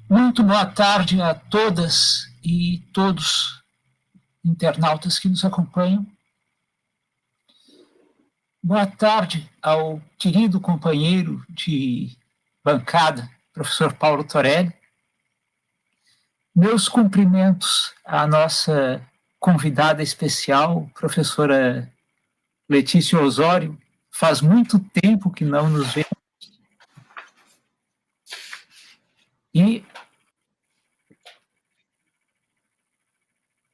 Muito boa tarde a todas e todos internautas que nos acompanham. Boa tarde ao querido companheiro de bancada, professor Paulo Torelli. Meus cumprimentos à nossa convidada especial, professora Letícia Osório. Faz muito tempo que não nos vemos. E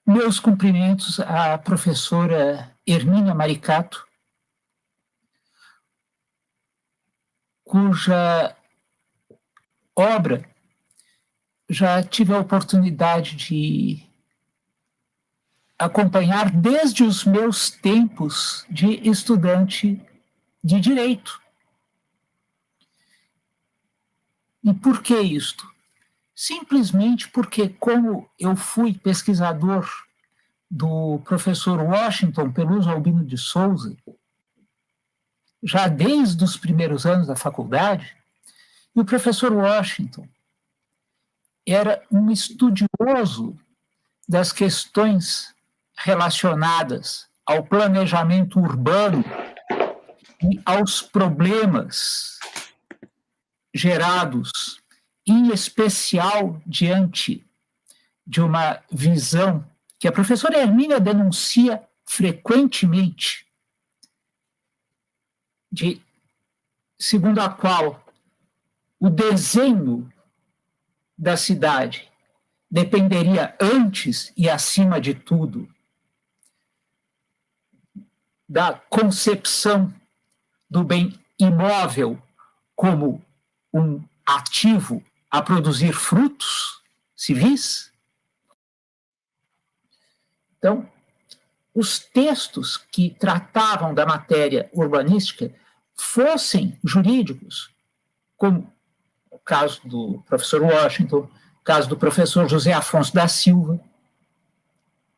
meus cumprimentos à professora Hermínia Maricato, cuja obra já tive a oportunidade de acompanhar desde os meus tempos de estudante de direito. E por que isto? Simplesmente porque, como eu fui pesquisador do professor Washington Peluso Albino de Souza, já desde os primeiros anos da faculdade, e o professor Washington era um estudioso das questões relacionadas ao planejamento urbano e aos problemas gerados, em especial diante de uma visão que a professora Hermínia denuncia frequentemente, segundo a qual o desenho da cidade dependeria antes e acima de tudo da concepção do bem imóvel como um ativo a produzir frutos civis. Então, os textos que tratavam da matéria urbanística, fossem jurídicos, como o caso do professor Washington, o caso do professor José Afonso da Silva,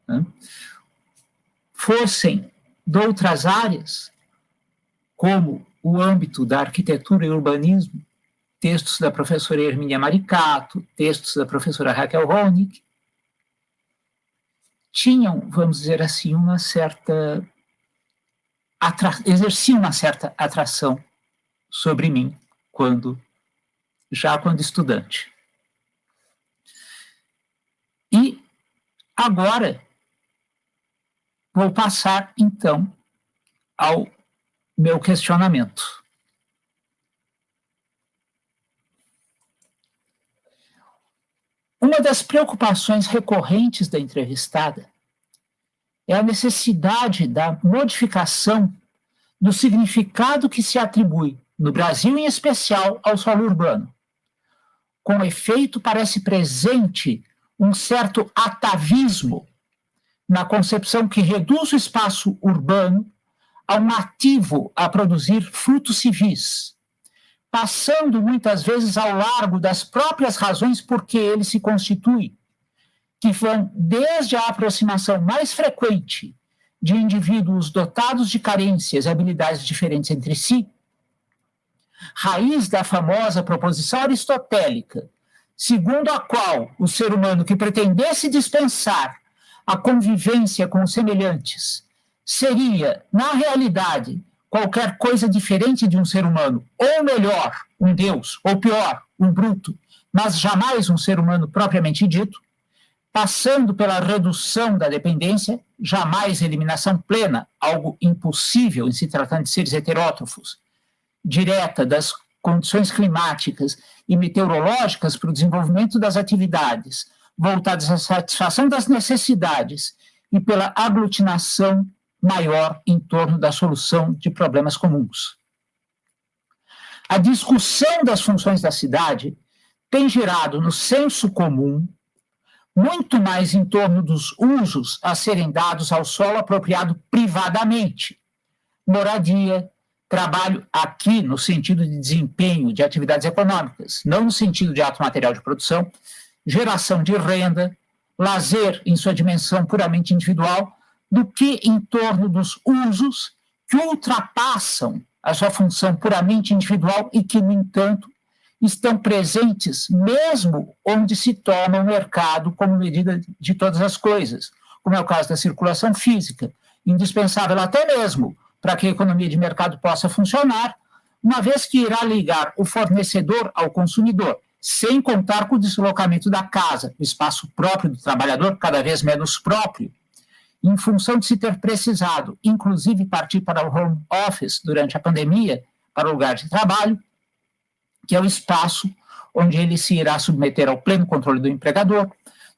né? Fossem de outras áreas, como o âmbito da arquitetura e urbanismo, textos da professora Hermínia Maricato, textos da professora Raquel Ronick, tinham, vamos dizer assim, exerciam uma certa atração sobre mim, quando estudante. E agora vou passar, então, ao meu questionamento. Uma das preocupações recorrentes da entrevistada é a necessidade da modificação do significado que se atribui, no Brasil em especial, ao solo urbano. Com efeito, parece presente um certo atavismo na concepção que reduz o espaço urbano a um ativo a produzir frutos civis, passando muitas vezes ao largo das próprias razões por que ele se constitui, que vão desde a aproximação mais frequente de indivíduos dotados de carências e habilidades diferentes entre si, raiz da famosa proposição aristotélica, segundo a qual o ser humano que pretendesse dispensar a convivência com os semelhantes seria, na realidade, qualquer coisa diferente de um ser humano, ou melhor, um deus, ou pior, um bruto, mas jamais um ser humano propriamente dito, passando pela redução da dependência, jamais eliminação plena, algo impossível em se tratando de seres heterótrofos, direta das condições climáticas e meteorológicas para o desenvolvimento das atividades voltadas à satisfação das necessidades e pela aglutinação maior em torno da solução de problemas comuns. A discussão das funções da cidade tem girado no senso comum muito mais em torno dos usos a serem dados ao solo apropriado privadamente, moradia, trabalho aqui no sentido de desempenho de atividades econômicas, não no sentido de ato material de produção, geração de renda, lazer em sua dimensão puramente individual, do que em torno dos usos que ultrapassam a sua função puramente individual e que, no entanto, estão presentes mesmo onde se toma o mercado como medida de todas as coisas, como é o caso da circulação física, indispensável até mesmo para que a economia de mercado possa funcionar, uma vez que irá ligar o fornecedor ao consumidor, sem contar com o deslocamento da casa, o espaço próprio do trabalhador, cada vez menos próprio, em função de se ter precisado, inclusive, partir para o home office durante a pandemia, para o lugar de trabalho, que é o espaço onde ele se irá submeter ao pleno controle do empregador,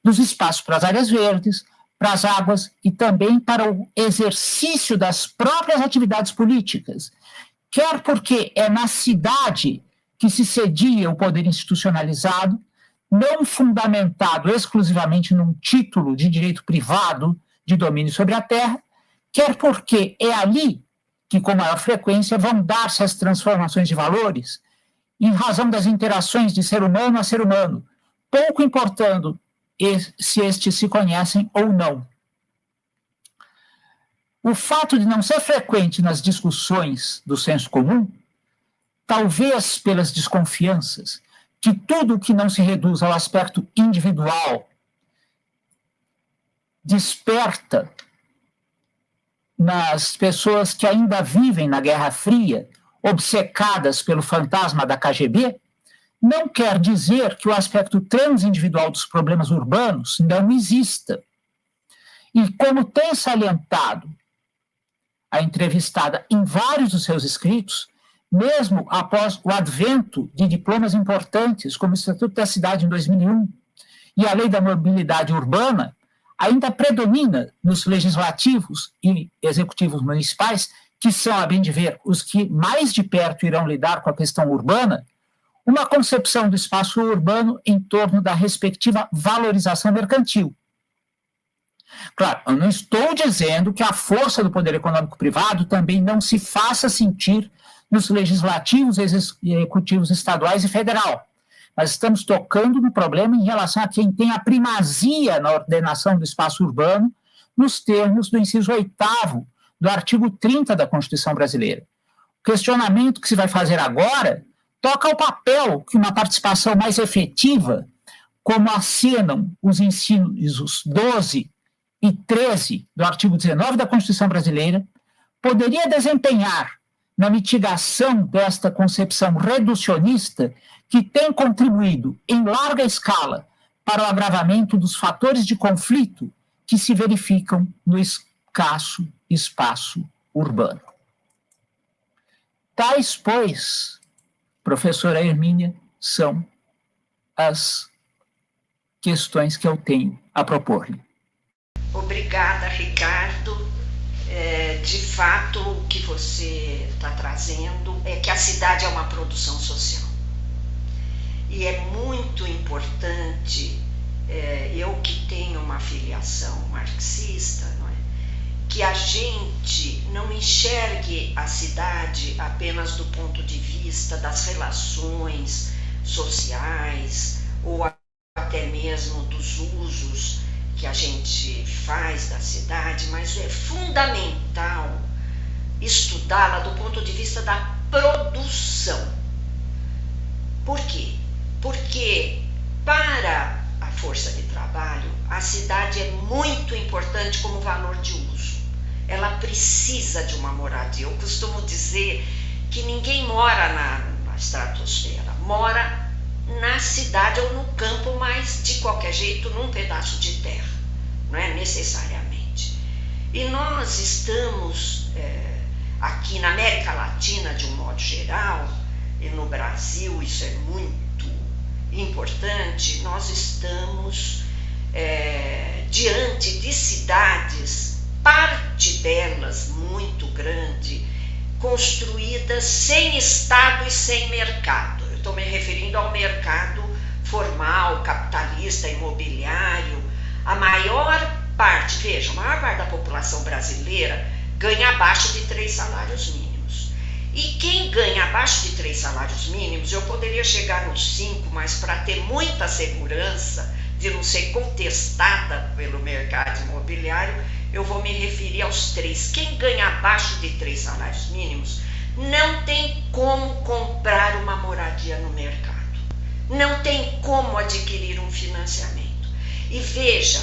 dos espaços para as áreas verdes, para as águas e também para o exercício das próprias atividades políticas, quer porque é na cidade que se cedia o poder institucionalizado, não fundamentado exclusivamente num título de direito privado de domínio sobre a terra, quer porque é ali que, com maior frequência, vão dar-se as transformações de valores, em razão das interações de ser humano a ser humano, pouco importando se estes se conhecem ou não. O fato de não ser frequente nas discussões do senso comum, talvez pelas desconfianças, que tudo que não se reduz ao aspecto individual desperta nas pessoas que ainda vivem na Guerra Fria, obcecadas pelo fantasma da KGB, não quer dizer que o aspecto transindividual dos problemas urbanos não exista. E como tem salientado a entrevistada em vários dos seus escritos, mesmo após o advento de diplomas importantes, como o Estatuto da Cidade em 2001 e a Lei da Mobilidade Urbana, ainda predomina nos legislativos e executivos municipais, que são, a bem de ver, os que mais de perto irão lidar com a questão urbana, uma concepção do espaço urbano em torno da respectiva valorização mercantil. Claro, eu não estou dizendo que a força do poder econômico privado também não se faça sentir nos legislativos, executivos estaduais e federal, mas estamos tocando no problema em relação a quem tem a primazia na ordenação do espaço urbano, nos termos do inciso 8º do artigo 30 da Constituição Brasileira. O questionamento que se vai fazer agora toca ao papel que uma participação mais efetiva, como assinam os incisos 12 e 13 do artigo 19 da Constituição Brasileira, poderia desempenhar na mitigação desta concepção reducionista que tem contribuído em larga escala para o agravamento dos fatores de conflito que se verificam no escasso espaço urbano. Tais, pois, professora Hermínia, são as questões que eu tenho a propor-lhe. Obrigada, Ricardo. De fato, o que você está trazendo é que a cidade é uma produção social. E é muito importante, eu que tenho uma filiação marxista, não é? Que a gente não enxergue a cidade apenas do ponto de vista das relações sociais ou até mesmo dos usos que a gente faz da cidade, mas é fundamental estudá-la do ponto de vista da produção. Por quê? Porque para a força de trabalho, a cidade é muito importante como valor de uso. Ela precisa de uma moradia. Eu costumo dizer que ninguém mora na estratosfera, mora na cidade ou no campo, mas de qualquer jeito num pedaço de terra, não é necessariamente. E nós estamos aqui na América Latina, de um modo geral, e no Brasil isso é muito importante, nós estamos diante de cidades, parte delas muito grande, construídas sem Estado e sem mercado. Eu estou me referindo ao mercado formal, capitalista, imobiliário. A maior parte, veja, a maior parte da população brasileira ganha abaixo de 3 salários mínimos. E quem ganha abaixo de 3 salários mínimos, eu poderia chegar nos 5, mas para ter muita segurança de não ser contestada pelo mercado imobiliário, eu vou me referir aos 3. Quem ganha abaixo de 3 salários mínimos não tem como comprar uma moradia no mercado. não tem como adquirir um financiamento. E veja,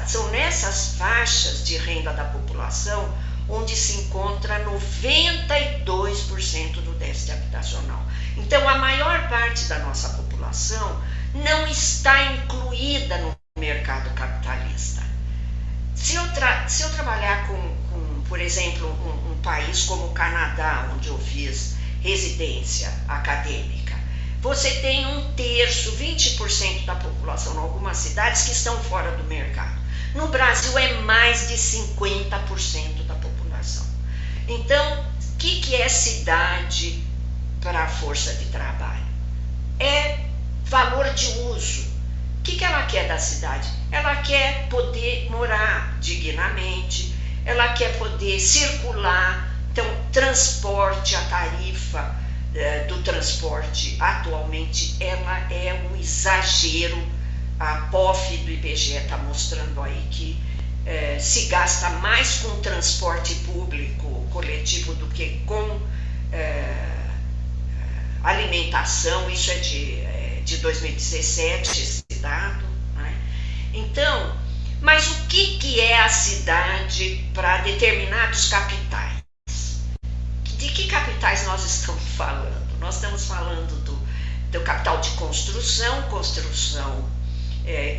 são nessas faixas de renda da população onde se encontra 92% do déficit habitacional. Então, a maior parte da nossa população não está incluída no mercado capitalista. Se eu trabalhar com, por exemplo, um país como o Canadá, onde eu fiz residência acadêmica, você tem 1/3, 20% da população em algumas cidades que estão fora do mercado. No Brasil é mais de 50% da população. Então, o que é cidade para a força de trabalho? É valor de uso. O que ela quer da cidade? Ela quer poder morar dignamente, ela quer poder circular. Então, transporte, a tarifa do transporte atualmente ela é um exagero. A POF do IBGE está mostrando aí que se gasta mais com transporte público coletivo do que com alimentação. Isso é de 2017, esse dado, né? Então, mas o que é a cidade para determinados capitais? De que capitais nós estamos falando? Nós estamos falando do capital de construção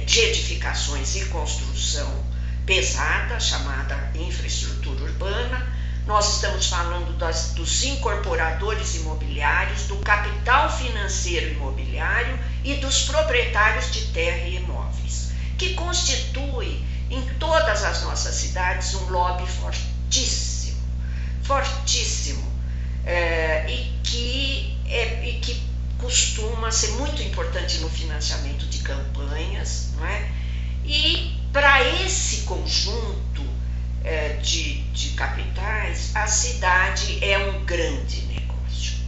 de edificações e construção pesada, chamada infraestrutura urbana. Nós estamos falando dos incorporadores imobiliários, do capital financeiro imobiliário e dos proprietários de terra e imóveis, que constitui em todas as nossas cidades um lobby fortíssimo, e que costuma ser muito importante no financiamento de campanhas, não é? E para esse conjunto de capitais, a cidade é um grande negócio.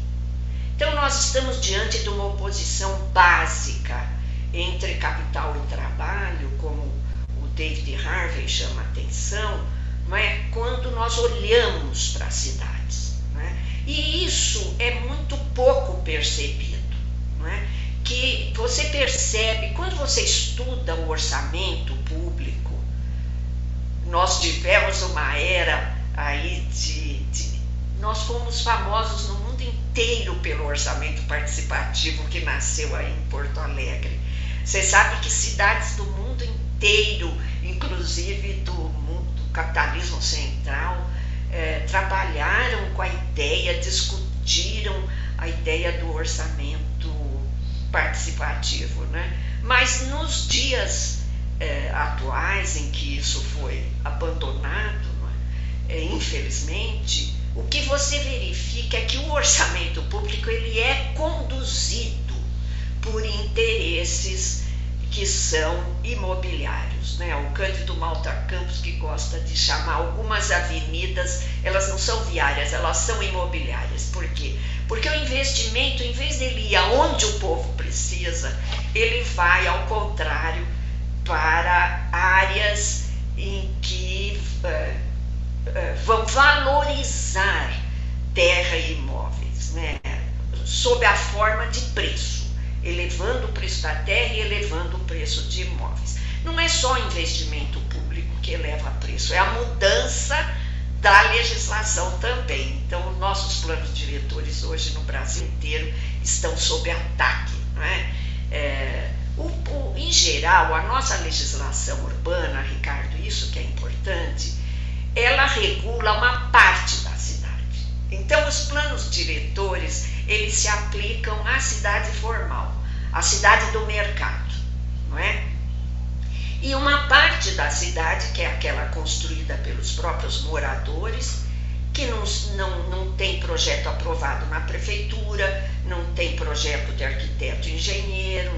Então, nós estamos diante de uma oposição básica entre capital e trabalho, como o David Harvey chama a atenção, não é? Quando nós olhamos para as cidades. Não é? E isso é muito pouco percebido. Não é? Que você percebe, quando você estuda o orçamento público, nós tivemos uma era aí nós fomos famosos no mundo inteiro pelo orçamento participativo que nasceu aí em Porto Alegre. Você sabe que cidades do mundo inteiro, inclusive do capitalismo central, trabalharam com a ideia, discutiram a ideia do orçamento participativo, né? Mas nos dias atuais em que isso foi abandonado, infelizmente, o que você verifica é que o orçamento público ele é conduzido por interesses que são imobiliários, né? O Cândido Malta Campos, que gosta de chamar algumas avenidas, elas não são viárias, elas são imobiliárias. Por quê? Porque o investimento, em vez dele ir aonde o povo precisa, ele vai ao contrário para áreas em que vão valorizar terra e imóveis, né? Sob a forma de preço, elevando o preço da terra e elevando o preço de imóveis. Não é só investimento público que eleva preço, é a mudança da legislação também. Então, os nossos planos diretores hoje no Brasil inteiro estão sob ataque, não é? Em geral, a nossa legislação urbana, Ricardo, isso que é importante, ela regula uma parte da cidade. Então, os planos diretores, eles se aplicam à cidade formal, à cidade do mercado, não é? E uma parte da cidade, que é aquela construída pelos próprios moradores, que não tem projeto aprovado na prefeitura, não tem projeto de arquiteto e engenheiro,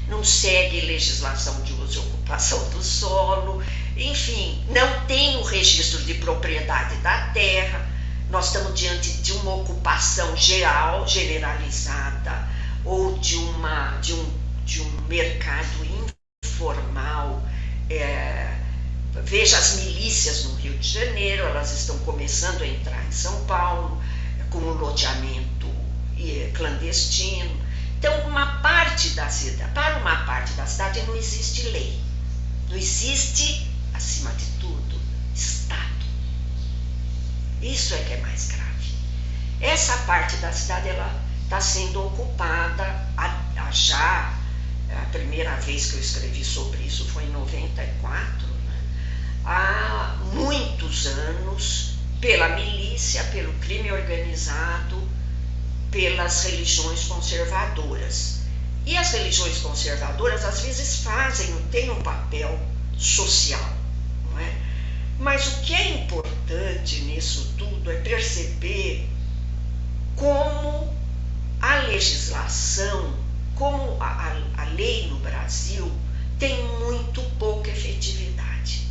não segue legislação de uso e ocupação do solo, enfim, não tem o registro de propriedade da terra. Nós estamos diante de uma ocupação geral, generalizada, ou de um mercado informal. Veja as milícias no Rio de Janeiro, elas estão começando a entrar em São Paulo, com o loteamento clandestino. Então, para uma parte da cidade não existe lei, não existe, acima de tudo, Estado. Isso é que é mais grave. Essa parte da cidade ela está sendo ocupada a primeira vez que eu escrevi sobre isso foi em 94, né? Há muitos anos, pela milícia, pelo crime organizado, pelas religiões conservadoras. E as religiões conservadoras às vezes têm um papel social, não é? Mas o que é importante nisso tudo é perceber como a legislação, como a lei no Brasil tem muito pouca efetividade.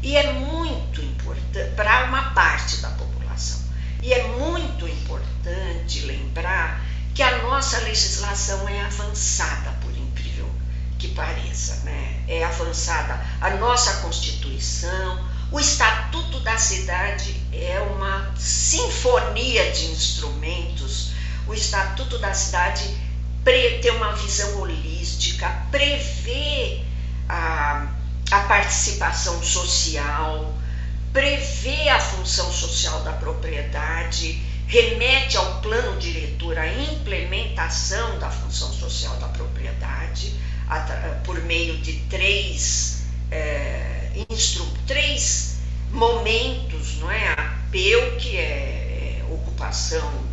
E é muito importante para uma parte da população. E é muito importante lembrar que a nossa legislação é avançada, por incrível que pareça, né? É avançada a nossa Constituição, o Estatuto da Cidade é uma sinfonia de instrumentos. O Estatuto da Cidade tem uma visão holística, prevê a participação social, prevê a função social da propriedade, remete ao plano diretor a implementação da função social da propriedade por meio de três momentos, não é? A PEU, que é ocupação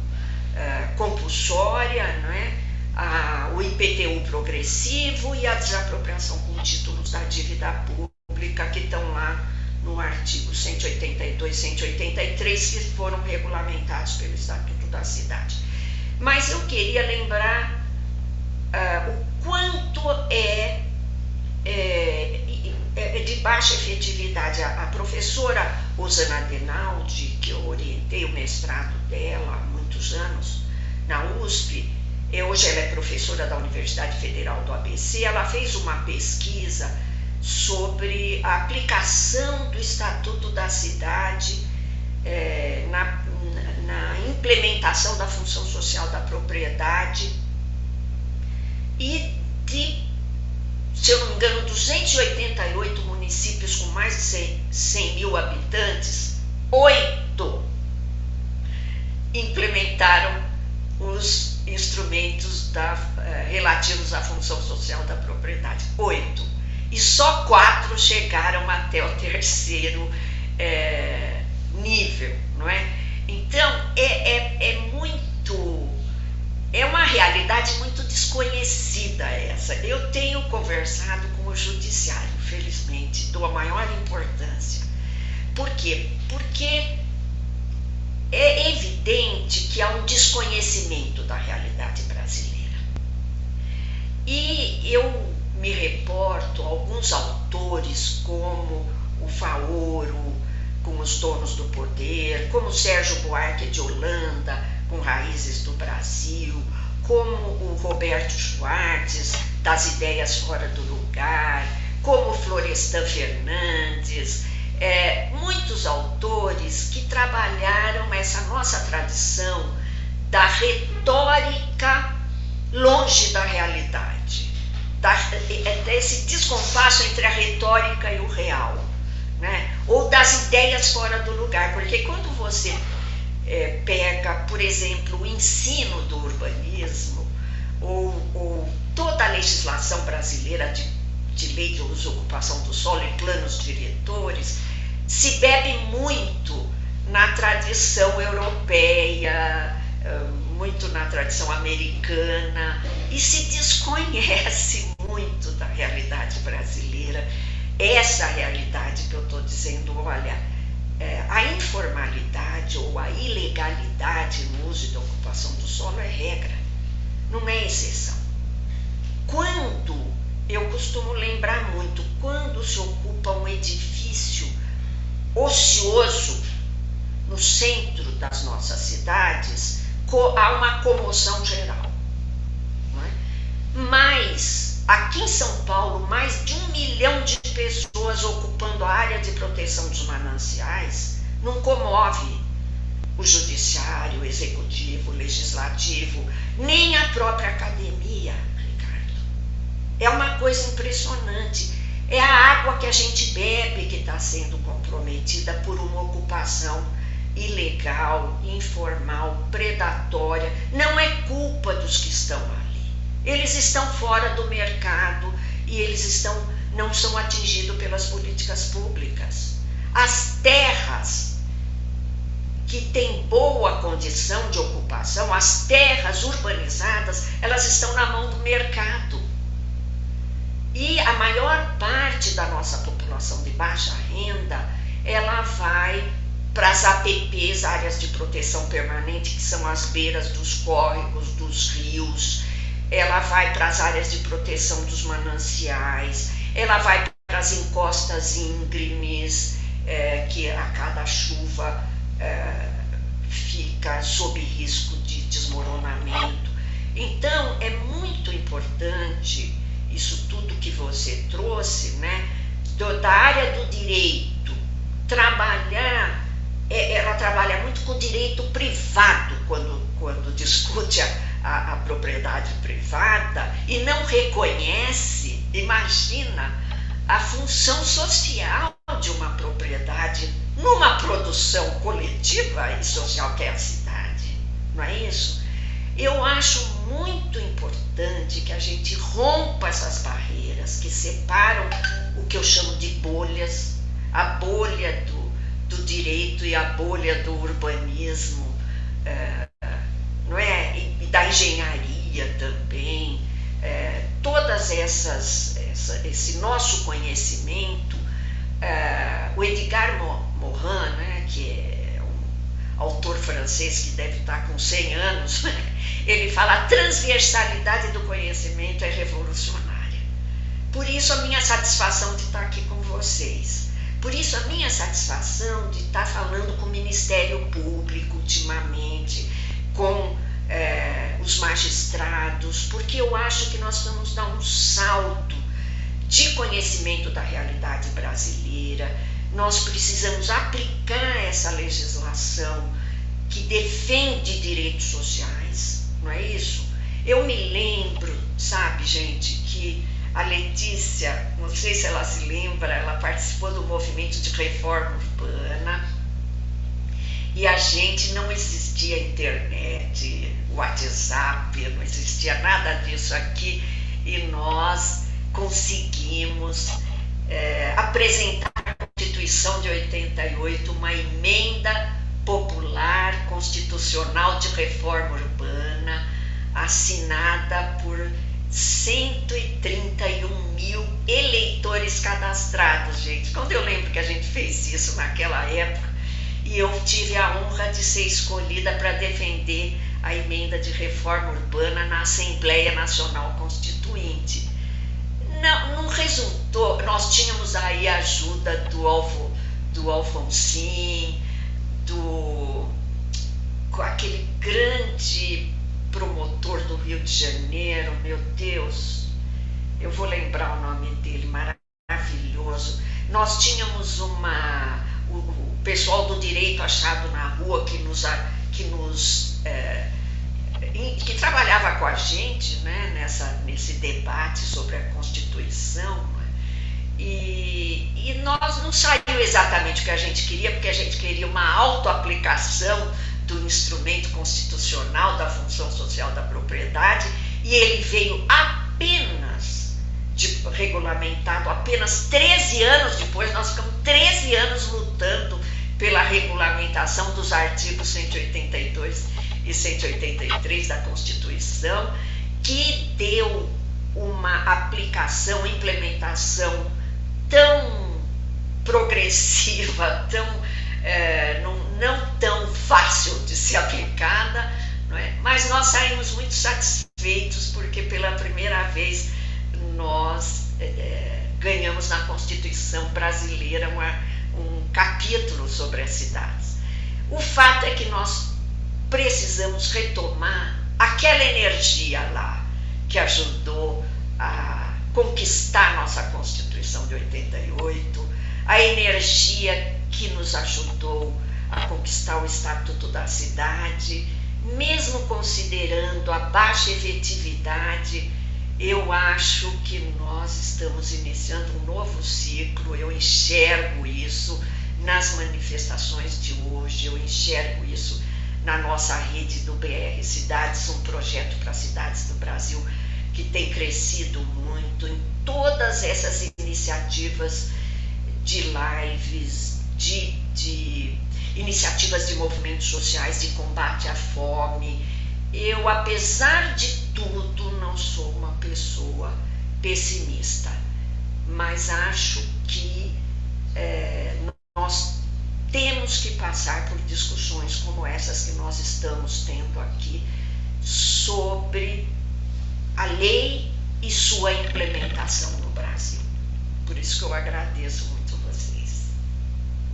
compulsória, não é? O IPTU progressivo e a desapropriação com títulos da dívida pública, que estão lá no artigo 182 e 183, que foram regulamentados pelo Estatuto da Cidade. Mas eu queria lembrar o quanto é de baixa efetividade. A professora Osana Denaldi, que eu orientei o mestrado dela há muitos anos na USP, hoje ela é professora da Universidade Federal do ABC, ela fez uma pesquisa sobre a aplicação do Estatuto da Cidade na implementação da função social da propriedade e se eu não me engano, 288 municípios com mais de 100 mil habitantes, 8 implementaram os instrumentos relativos à função social da propriedade. 8. E só 4 chegaram até o terceiro nível, não é? Então, é uma realidade muito desconhecida essa. Eu tenho conversado com o judiciário, felizmente, dou a maior importância. Por quê? Porque é evidente que há um desconhecimento da realidade brasileira. E eu me reporto a alguns autores como o Faoro, com Os Donos do Poder, como Sérgio Buarque de Holanda, com Raízes do Brasil, como o Roberto Schwartz, das Ideias Fora do Lugar, como Florestan Fernandes, muitos autores que trabalharam essa nossa tradição da retórica longe da realidade, desse descompasso entre a retórica e o real, né? Ou das ideias fora do lugar, porque quando você pega, por exemplo, o ensino do urbanismo ou toda a legislação brasileira de lei de uso e ocupação do solo e planos diretores, se bebe muito na tradição europeia, muito na tradição americana, e se desconhece muito da realidade brasileira. Essa realidade que eu estou dizendo, olha, a informalidade ou a ilegalidade no uso e da ocupação do solo é regra, não é exceção. Eu costumo lembrar muito, quando se ocupa um edifício ocioso no centro das nossas cidades, há uma comoção geral, não é? Mas aqui em São Paulo, mais de 1 milhão de pessoas ocupando a área de proteção dos mananciais não comove o judiciário, o executivo, o legislativo, nem a própria academia, Ricardo. É uma coisa impressionante. É a água que a gente bebe que está sendo comprometida por uma ocupação ilegal, informal, predatória. Não é culpa dos que estão ali. Eles estão fora do mercado e eles não são atingidos pelas políticas públicas. As terras que têm boa condição de ocupação, as terras urbanizadas, elas estão na mão do mercado. E a maior parte da nossa população de baixa renda, ela vai para as APPs, áreas de proteção permanente, que são as beiras dos córregos, dos rios, ela vai para as áreas de proteção dos mananciais, ela vai para as encostas íngremes, que a cada chuva fica sob risco de desmoronamento. Então, é muito importante isso tudo que você trouxe, né, da área do direito, trabalhar, ela trabalha muito com o direito privado, quando discute a propriedade privada, e não reconhece, imagina, a função social de uma propriedade numa produção coletiva e social que é a cidade, não é isso? Eu acho muito importante que a gente rompa essas barreiras que separam o que eu chamo de bolhas, a bolha do direito e a bolha do urbanismo, não é? E da engenharia também. Todas esse nosso conhecimento, o Edgar Morin, né, que é um autor francês que deve estar com 100 anos, ele fala: a transversalidade do conhecimento é revolucionária. Por isso a minha satisfação de estar aqui com vocês. Por isso a minha satisfação de estar falando com o Ministério Público ultimamente, com os magistrados, porque eu acho que nós vamos dar um salto de conhecimento da realidade brasileira. Nós precisamos aplicar essa legislação que defende direitos sociais, não é isso? Eu me lembro, sabe, gente, que a Letícia, não sei se ela se lembra, ela participou do movimento de reforma urbana e a gente não existia internet, WhatsApp, não existia nada disso aqui, e nós conseguimos apresentar à Constituição de 88 uma emenda popular constitucional de reforma urbana assinada por 131 mil eleitores cadastrados, gente. Quando eu lembro que a gente fez isso naquela época, e eu tive a honra de ser escolhida para defender a emenda de reforma urbana na Assembleia Nacional Constituinte. Não resultou, nós tínhamos aí a ajuda do Alfonsin, com aquele grande promotor do Rio de Janeiro, meu Deus, eu vou lembrar o nome dele, maravilhoso. Nós tínhamos o pessoal do direito achado na rua que trabalhava com a gente, né, nesse debate sobre a Constituição, e nós não saiu exatamente o que a gente queria, porque a gente queria uma autoaplicação do instrumento constitucional da função social da propriedade, e ele veio regulamentado apenas 13 anos depois. Nós ficamos 13 anos lutando pela regulamentação dos artigos 182 e 183 da Constituição, que deu uma aplicação, implementação tão progressiva, não tão fácil de ser aplicada, não é? Mas nós saímos muito satisfeitos porque pela primeira vez nós ganhamos na Constituição brasileira um capítulo sobre as cidades. O fato é que nós precisamos retomar aquela energia lá que ajudou a conquistar nossa Constituição de 88, a energia que nos ajudou a conquistar o Estatuto da Cidade, mesmo considerando a baixa efetividade, eu acho que nós estamos iniciando um novo ciclo, eu enxergo isso nas manifestações de hoje, eu enxergo isso na nossa rede do BR Cidades, um projeto para cidades do Brasil que tem crescido muito em todas essas iniciativas de lives, de iniciativas de movimentos sociais de combate à fome. Eu, apesar de tudo, não sou uma pessoa pessimista, mas acho que nós temos que passar por discussões como essas que nós estamos tendo aqui sobre a lei e sua implementação no Brasil. Por isso que eu agradeço muito.